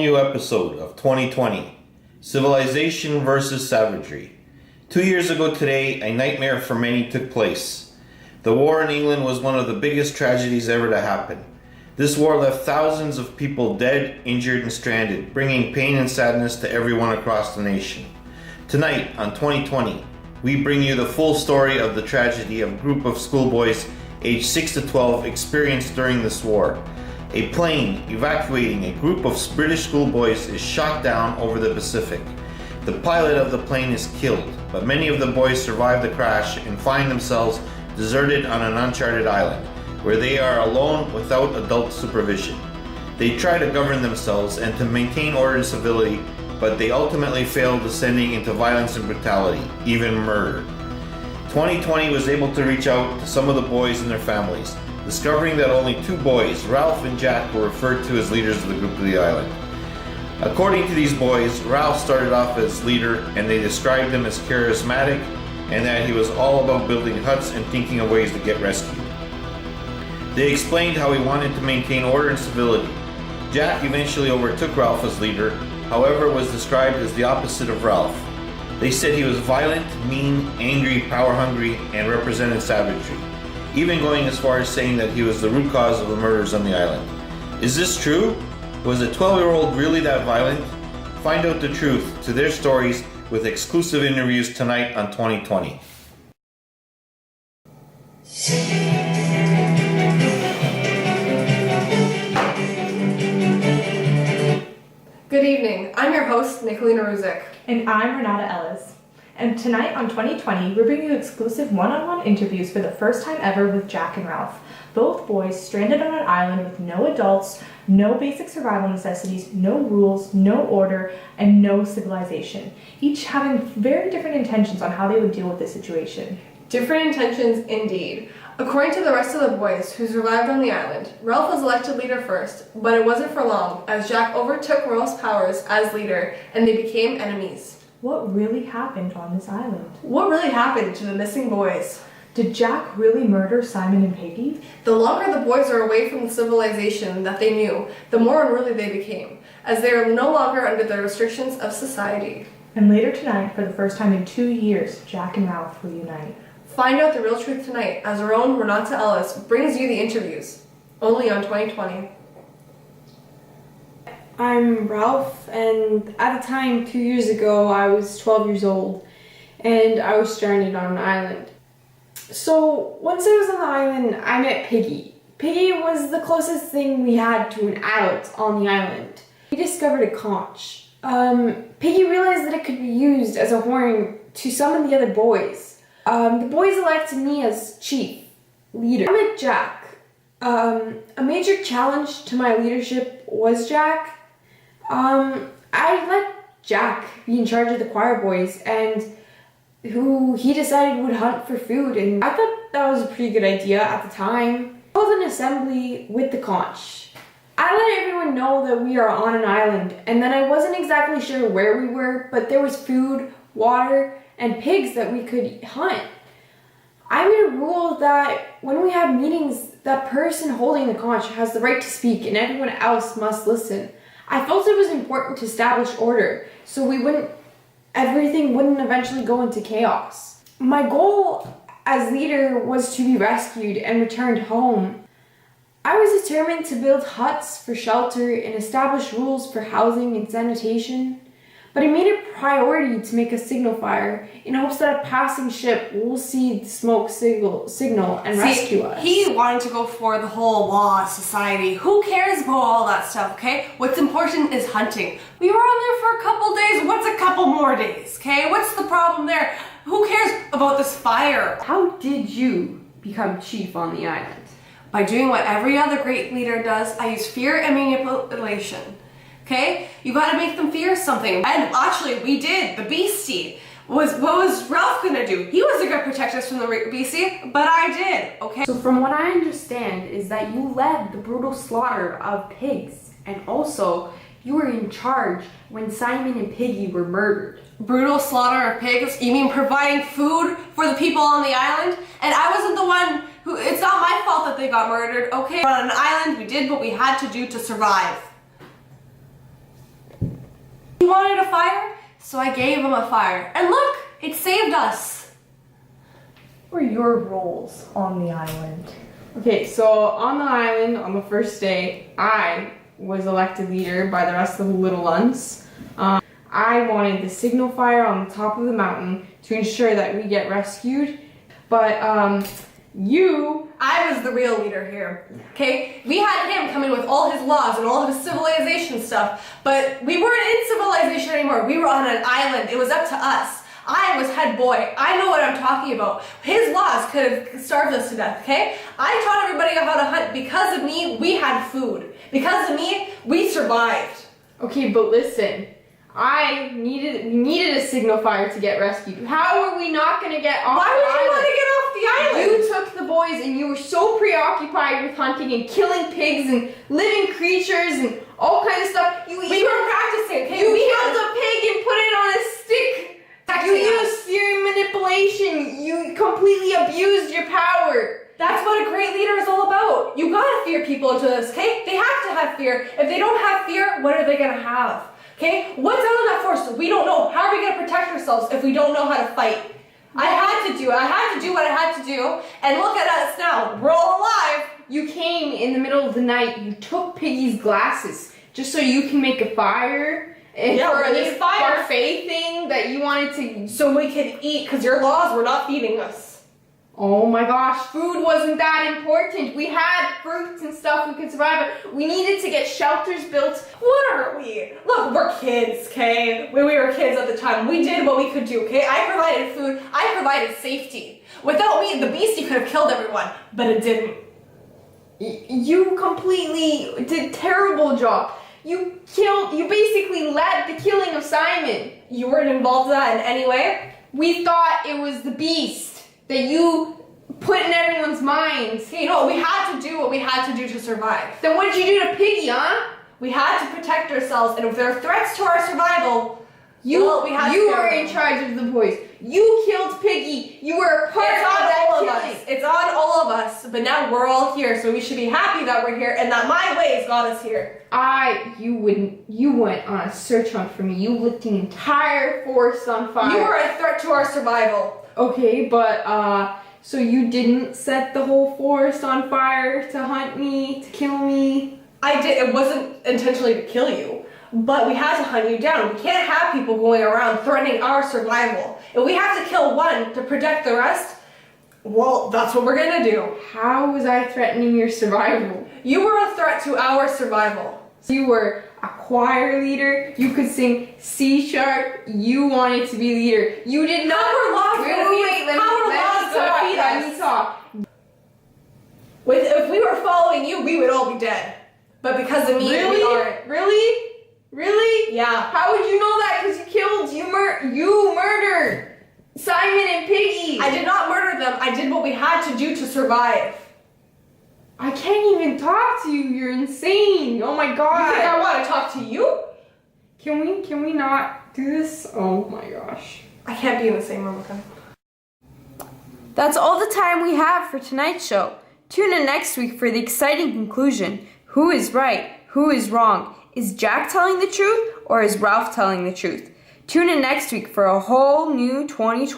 all-new episode of 2020, Civilization versus Savagery. 2 years ago today, a nightmare for many took place. The war in England was one of the biggest tragedies ever to happen. This war left thousands of people dead, injured, and stranded, bringing pain and sadness to everyone across the nation. Tonight, on 2020, we bring you the full story of the tragedy a group of schoolboys aged 6 to 12 experienced during this war. A plane evacuating a group of British schoolboys is shot down over the Pacific. The pilot of the plane is killed, but many of the boys survive the crash and find themselves deserted on an uncharted island, where they are alone without adult supervision. They try to govern themselves and to maintain order and civility, but they ultimately fail, descending into violence and brutality, even murder. 2020 was able to reach out to some of the boys and their families, discovering that only two boys, Ralph and Jack, were referred to as leaders of the group of the island. According to these boys, Ralph started off as leader, and they described him as charismatic and that he was all about building huts and thinking of ways to get rescued. They explained how he wanted to maintain order and civility. Jack eventually overtook Ralph as leader, however was described as the opposite of Ralph. They said he was violent, mean, angry, power-hungry, and represented savagery, even going as far as saying that he was the root cause of the murders on the island. Is this true? Was a 12-year-old really that violent? Find out the truth to their stories with exclusive interviews tonight on 2020. Good evening. I'm your host, Nicolina Ruzic. And I'm Renata Ellis. And tonight on 2020, we're bringing you exclusive one-on-one interviews for the first time ever with Jack and Ralph. Both boys stranded on an island with no adults, no basic survival necessities, no rules, no order, and no civilization. Each having very different intentions on how they would deal with this situation. Different intentions indeed. According to the rest of the boys who survived on the island, Ralph was elected leader first, but it wasn't for long as Jack overtook Ralph's powers as leader and they became enemies. What really happened on this island? What really happened to the missing boys? Did Jack really murder Simon and Peggy? The longer the boys are away from the civilization that they knew, the more unruly they became, as they are no longer under the restrictions of society. And later tonight, for the first time in 2 years, Jack and Ralph reunite. Find out the real truth tonight as our own Renata Ellis brings you the interviews, only on 2020. I'm Ralph, and at the time, 2 years ago, I was 12 years old, and I was stranded on an island. So, once I was on the island, I met Piggy. Piggy was the closest thing we had to an adult on the island. We discovered a conch. Piggy realized that it could be used as a horn to summon the other boys. The boys elected me as chief, leader. I met Jack. A major challenge to my leadership was Jack. I let Jack be in charge of the choir boys, and who he decided would hunt for food, and I thought that was a pretty good idea at the time. I held an assembly with the conch. I let everyone know that we are on an island, and that I wasn't exactly sure where we were, but there was food, water, and pigs that we could hunt. I made a rule that when we had meetings, that person holding the conch has the right to speak and everyone else must listen. I felt it was important to establish order so everything wouldn't eventually go into chaos. My goal as leader was to be rescued and returned home. I was determined to build huts for shelter and establish rules for housing and sanitation. But I made it a priority to make a signal fire in hopes that a passing ship will see the smoke signal and rescue us. He wanted to go for the whole law society. Who cares about all that stuff, okay? What's important is hunting. We were on there for a couple days. What's a couple more days, okay? What's the problem there? Who cares about this fire? How did you become chief on the island? By doing what every other great leader does, I use fear and manipulation. Okay? You gotta make them fear something. And actually, we did. The beastie. What was Ralph gonna do? He wasn't gonna protect us from the beastie, but I did, okay? So from what I understand is that you led the brutal slaughter of pigs, and also you were in charge when Simon and Piggy were murdered. Brutal slaughter of pigs? You mean providing food for the people on the island? And I wasn't the one who, it's not my fault that they got murdered, okay? On an island, we did what we had to do to survive. He wanted a fire, so I gave him a fire. And look, it saved us. What were your roles on the island? Okay, so on the island, on the first day, I was elected leader by the rest of the little uns. I wanted the signal fire on the top of the mountain to ensure that we get rescued. But I was the real leader here. Okay? We had him come in with all his laws and all of his civilization stuff, but we weren't in civilization anymore. We were on an island. It was up to us. I was head boy. I know what I'm talking about. His laws could have starved us to death, okay? I taught everybody how to hunt. Because of me, we had food. Because of me, we survived. Okay, but listen, we needed a signal fire to get rescued. How were we not going to get off Why the would you island? want to get off the island? You took the boys and you were so preoccupied with hunting and killing pigs and living creatures and all kinds of stuff. We were practicing, okay? You killed a pig and put it on a stick. You used fear manipulation. You completely abused your power. That's what a great leader is all about. You gotta fear people into this, okay? They have to have fear. If they don't have fear, what are they gonna have? Okay? What's out of that force? We don't know. How are we gonna protect ourselves if we don't know how to fight? I had to do it. I had to do what I had to do. And look at us now. We're all alive. You came in the middle of the night. You took Piggy's glasses just so you can make a fire. And Yeah, for we this need fire. buffet thing that you wanted to. So we could eat, because your laws were not feeding us. Oh my gosh, food wasn't that important. We had fruits and stuff we could survive, but we needed to get shelters built. What are we? Look, we're kids, okay? When we were kids at the time, we did what we could do, okay? I provided food, I provided safety. Without me, the beastie could have killed everyone, but it didn't. You completely did a terrible job. You basically led the killing of Simon. You weren't involved in that in any way? We thought it was the beast that you put in everyone's minds. You know, we had to do what we had to do to survive. Then what did you do to Piggy, huh? We had to protect ourselves, and if there are threats to our survival, we had to you go. were in charge of the boys. You killed Piggy. You were a part It's of on that all of killing. us. It's on all of us. But now we're all here, so we should be happy that we're here and that my ways got us here. You went on a search hunt for me. You lit the entire forest on fire. You were a threat to our survival. Okay, but so you didn't set the whole forest on fire to hunt me, to kill me? I did. It wasn't intentionally to kill you, but we had to hunt you down. We can't have people going around threatening our survival. If we have to kill one to protect the rest, well, that's what we're gonna do. How was I threatening your survival? You were a threat to our survival. So you were a choir leader. You could sing C sharp. You wanted to be leader. You did not. Our laws Wait, gonna wait, feed- wait, our laws gonna feed let us. me talk. If we were following you, we would all be dead. But because of me, we aren't. Really? Yeah. How would you know that? Because you murdered Simon and Piggy. I did not murder them. I did what we had to do to survive. I can't even talk to you. You're insane. Oh my god. You think I want to talk to you? Can we not do this? Oh my gosh. I can't be in the same room with him. That's all the time we have for tonight's show. Tune in next week for the exciting conclusion. Who is right? Who is wrong? Is Jack telling the truth or is Ralph telling the truth? Tune in next week for a whole new 2020.